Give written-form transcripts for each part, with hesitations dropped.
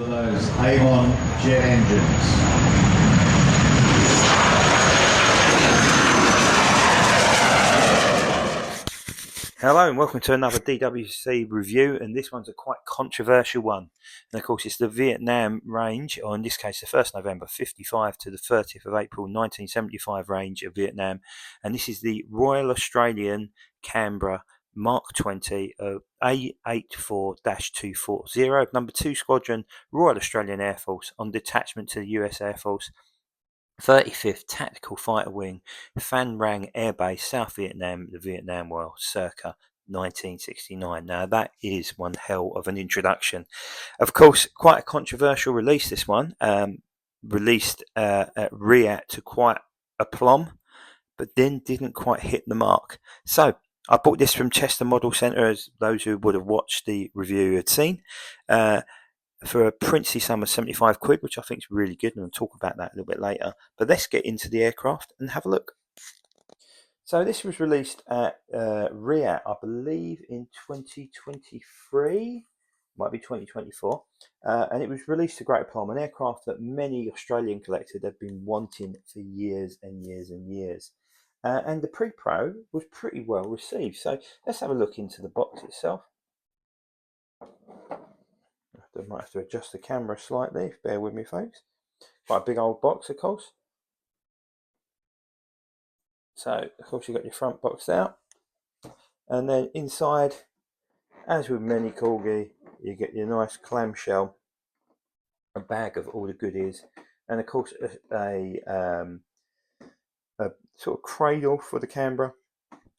for those Avon jet engines. Hello and welcome to another DWC review, and this one's a quite controversial one. And of course it's the Vietnam range, or in this case the 1st November 55 to the 30th of April 1975 range of Vietnam, and this is the Royal Australian Canberra Mark 20 A84-240 number 2 Squadron, Royal Australian Air Force, on detachment to the US Air Force, 35th Tactical Fighter Wing, Phan Rang Air Base, South Vietnam, the Vietnam War, circa 1969. Now that is one hell of an introduction. Of course, quite a controversial release, this one. Released at RAAF to quite aplomb, but then didn't quite hit the mark. So I bought this from Chester Model Centre, as those who would have watched the review had seen. For a princely sum of 75 quid, which I think is really good, and I'll talk about that a little bit later. But let's get into the aircraft and have a look. So this was released at RAAF, I believe, in 2023, might be 2024, and it was released to great aplomb, an aircraft that many Australian collectors have been wanting for years and years and years. And the pre-pro was pretty well received. So let's have a look into the box itself. I might have to adjust the camera slightly, bear with me folks. Quite a big old box, of course. So of course you've got your front box out, and then inside, as with many Corgi, you get your nice clamshell, a bag of all the goodies, and of course a sort of cradle for the Canberra,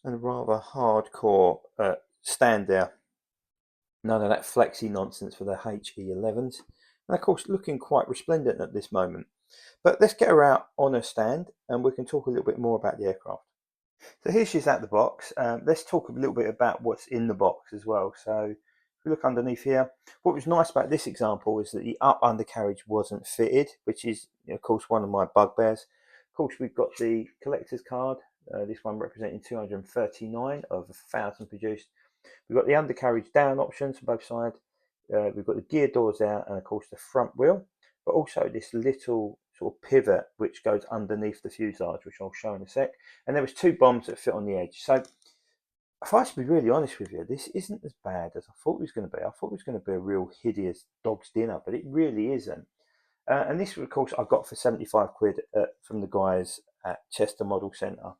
and a rather hardcore stand there. None of that flexi nonsense for the HE11s. And of course looking quite resplendent at this moment. But let's get her out on a stand and we can talk a little bit more about the aircraft. So here she's at the box. Let's talk a little bit about what's in the box as well. So if we look underneath here, what was nice about this example is that the up undercarriage wasn't fitted, which is of course one of my bugbears. Of course we've got the collector's card, this one representing 239 of 1,000 produced. We've got the undercarriage down options for both sides. We've got the gear doors out, and of course the front wheel, but also this little sort of pivot which goes underneath the fuselage, which I'll show in a sec. And there was 2 bombs that fit on the edge. So if I have to be really honest with you, this isn't as bad as I thought it was going to be. I thought it was going to be a real hideous dog's dinner, but it really isn't. And this, of course, I got for 75 quid from the guys at Chester Model Centre.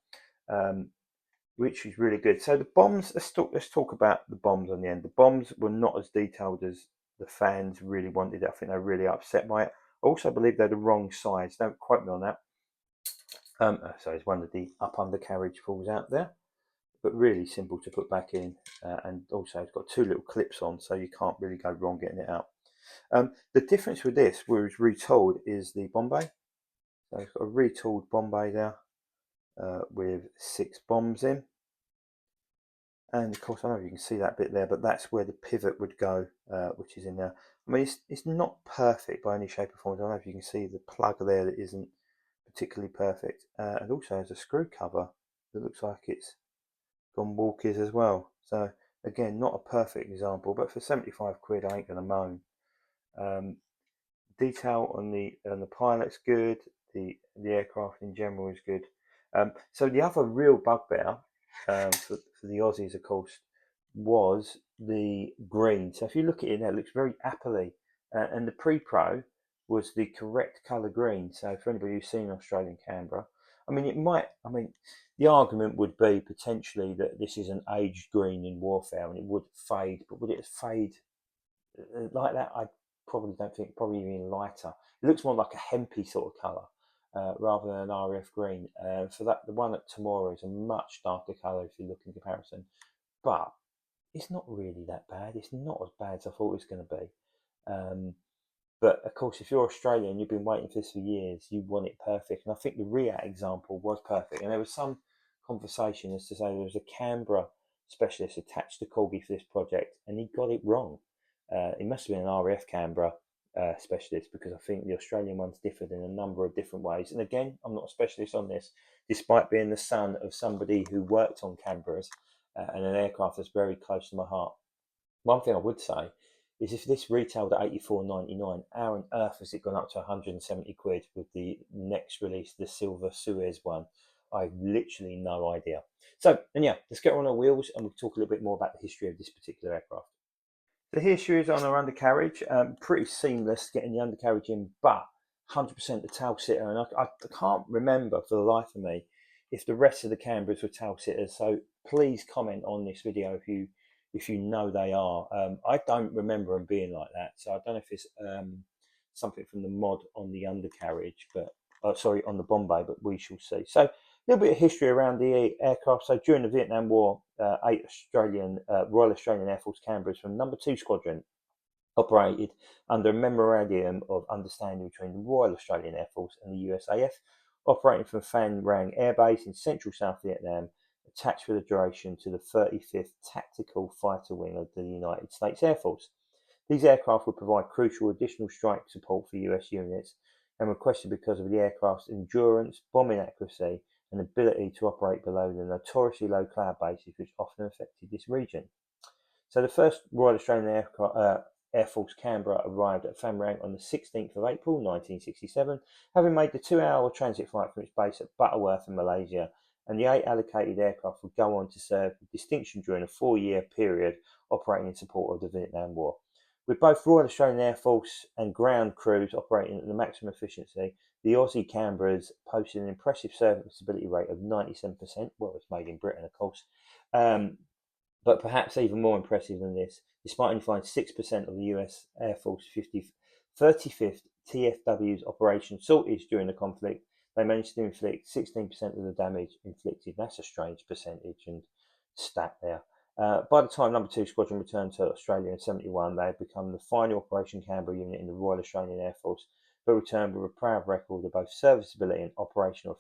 Which is really good. So the bombs, let's talk about the bombs on the end. The bombs were not as detailed as the fans really wanted. I think they were really upset by it. I also believe they're the wrong size. Don't quote me on that. So it's one of the up undercarriage falls out there, but really simple to put back in. And also it's got 2 little clips on, so you can't really go wrong getting it out. The difference with this, where it's retooled, is the bomb bay. So it's got a retooled bomb bay there. With 6 bombs in, and of course I don't know if you can see that bit there, but that's where the pivot would go, which is in there. I mean it's not perfect by any shape or form. I don't know if you can see the plug there that isn't particularly perfect, and also has a screw cover that looks like it's gone walkies as well. So again, not a perfect example, but for 75 quid I ain't gonna moan. Detail on the pilot's good. The aircraft in general is good. So the other real bugbear for the Aussies, of course, was the green. So if you look at it now, it looks very appley, and the pre-pro was the correct colour green. So for anybody who's seen Australian Canberra, I mean, the argument would be potentially that this is an aged green in warfare and it would fade, but would it fade like that? I probably don't think, probably even lighter. It looks more like a hempy sort of colour. Rather than an RAAF green. So that the one at Temora is a much darker colour if you look in comparison, but it's not really that bad. It's not as bad as I thought it was going to be. But of course, if you're Australian, you've been waiting for this for years, you want it perfect. And I think the RAAF example was perfect. And there was some conversation as to say there was a Canberra specialist attached to Corgi for this project, and he got it wrong. It must have been an RAAF Canberra specialist, because I think the Australian ones differed in a number of different ways. And again, I'm not a specialist on this, despite being the son of somebody who worked on Canberras and an aircraft that's very close to my heart. One thing I would say is if this retailed at £84.99, how on earth has it gone up to 170 quid with the next release, the Silver Suez one? I've literally no idea. So, and yeah, let's get on our wheels and we'll talk a little bit more about the history of this particular aircraft. The history is on our undercarriage, pretty seamless getting the undercarriage in, but 100% the tail sitter, and I can't remember for the life of me if the rest of the Canberras were tail sitters. So please comment on this video if you know they are. I don't remember them being like that, so I don't know if it's something from the mod on the undercarriage, but sorry, on the Bombay, but we shall see. So a little bit of history around the aircraft. So during the Vietnam War, 8 Royal Australian Air Force Canberras from No. 2 Squadron operated under a memorandum of understanding between the Royal Australian Air Force and the USAF, operating from Phan Rang Air Base in central South Vietnam, attached for the duration to the 35th Tactical Fighter Wing of the United States Air Force. These aircraft would provide crucial additional strike support for US units and were requested because of the aircraft's endurance, bombing accuracy, and ability to operate below the notoriously low cloud bases which often affected this region. So the first Royal Australian Air Force Canberra arrived at Phan Rang on the 16th of April 1967, having made the 2-hour transit flight from its base at Butterworth in Malaysia, and the 8 allocated aircraft would go on to serve with distinction during a 4-year period operating in support of the Vietnam War. With both Royal Australian Air Force and ground crews operating at the maximum efficiency, the Aussie Canberras posted an impressive serviceability rate of 97%. Well, it's made in Britain, of course. But perhaps even more impressive than this, despite only flying 6% of the US Air Force 35th TFW's Operation Sorties during the conflict, they managed to inflict 16% of the damage inflicted. That's a strange percentage and stat there. By the time No. 2 Squadron returned to Australia in 1971, they had become the final Operation Canberra unit in the Royal Australian Air Force, but returned with a proud record of both serviceability and operational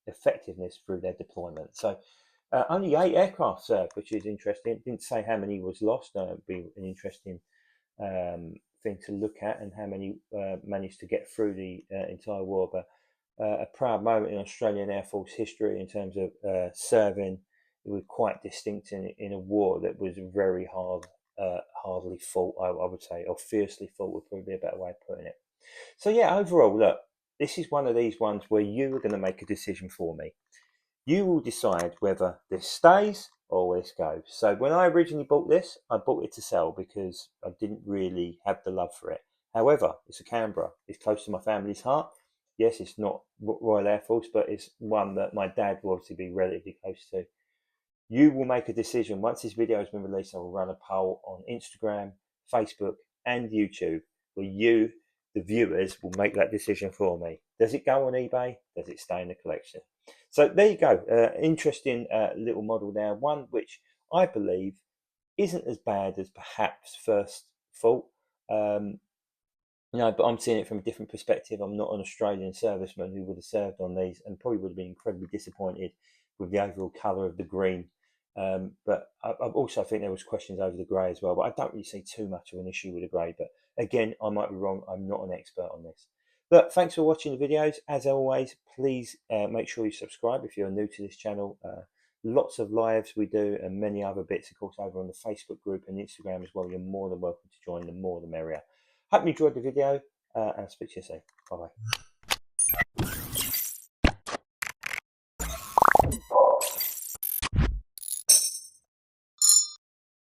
effectiveness through their deployment. So only 8 aircraft served, which is interesting. It didn't say how many was lost. It'd be an interesting thing to look at, and how many managed to get through the entire war. But a proud moment in Australian Air Force history in terms of serving. It was quite distinct in a war that was very hardly fought, I would say, or fiercely fought would probably be a better way of putting it. So yeah, overall, look, this is one of these ones where you are going to make a decision for me. You will decide whether this stays or this goes. So when I originally bought this, I bought it to sell because I didn't really have the love for it. However, it's a Canberra. It's close to my family's heart. Yes, it's not Royal Air Force, but it's one that my dad will obviously be relatively close to. You will make a decision. Once this video has been released, I will run a poll on Instagram, Facebook, and YouTube where you, the viewers, will make that decision for me. Does it go on eBay? Does it stay in the collection? So there you go. Interesting little model there. One which I believe isn't as bad as perhaps first thought. But I'm seeing it from a different perspective. I'm not an Australian serviceman who would have served on these and probably would have been incredibly disappointed with the overall colour of the green. But I also think there was questions over the grey as well, but I don't really see too much of an issue with the grey. But again, I might be wrong. I'm not an expert on this. But thanks for watching the videos. As always, please make sure you subscribe if you're new to this channel. Lots of lives we do and many other bits, of course, over on the Facebook group and Instagram as well. You're more than welcome to join. The more the merrier. Hope you enjoyed the video and I'll speak to you soon. Bye-bye.